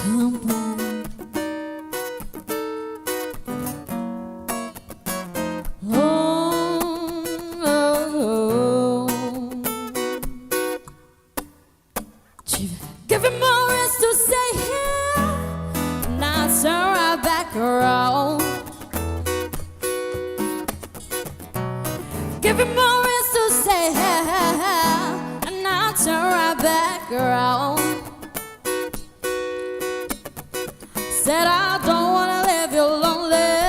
tumble. Give him more rest to stay here, not turn right back around. Give him more rest to stay here, and not turn right back around. Said I don't wanna live you lonely.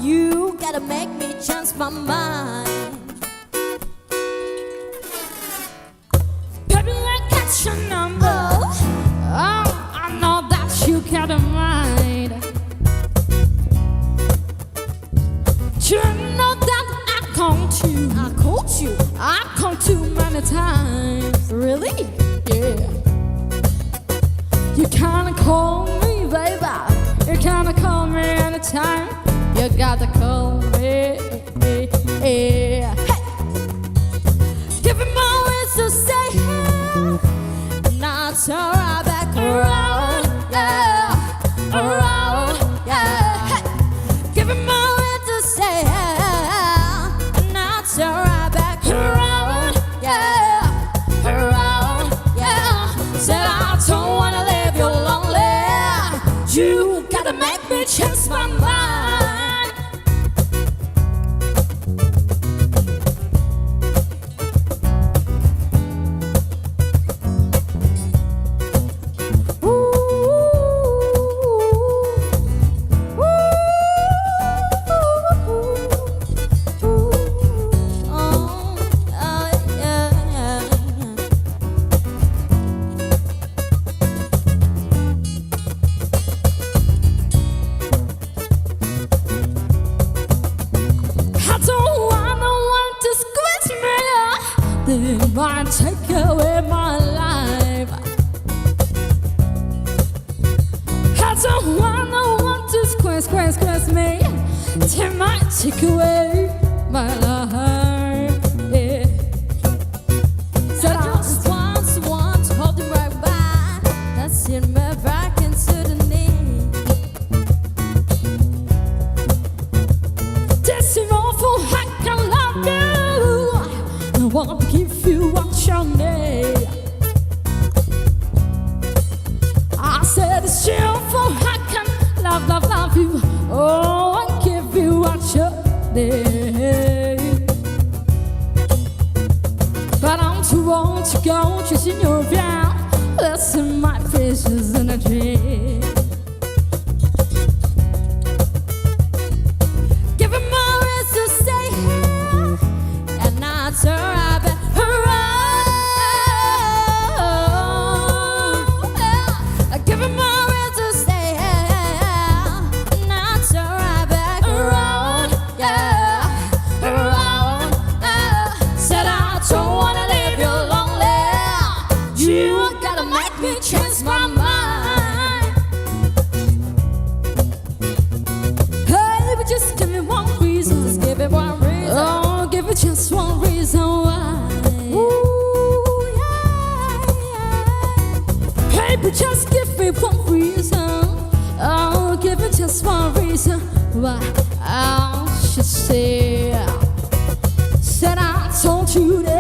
You gotta make me change my mind. Baby, I got your number. Oh, I know that you got a mind. You know that I called you. I called too many times. Really? Yeah. You kinda call me, baby. You kinda call me anytime. You gotta call me. Hey. Give me more ways to stay here, not turn right back around. Yeah, around. Yeah. Hey. Give me more ways to stay here, not turn right back around. Yeah, around. Yeah. Said I don't wanna live you lonely. You gotta make me change my mind. They might take away my life. I don't want to squeeze me. They might take away my life. Yeah. Said I just want to hold you right by. That's in me back into the knee. This is awful, I can love you. I wanna give you what you need. I said it's shameful, I can love you. Oh, I give you what you need. But I'm too old to go chasing your vow. Listen, my precious energy. Give him more rest to stay here, and not turn right back around. Give him more rest to stay here, and not turn right back around. Yeah, around. Said I don't wanna leave you lonely. You gotta make me change my mind. Hey, but just give me one reason. Just give me one reason. Oh, give me just one reason why. Ooh, yeah. Hey, but just give me one reason. Oh, give me just one reason why I should say. Said I told you that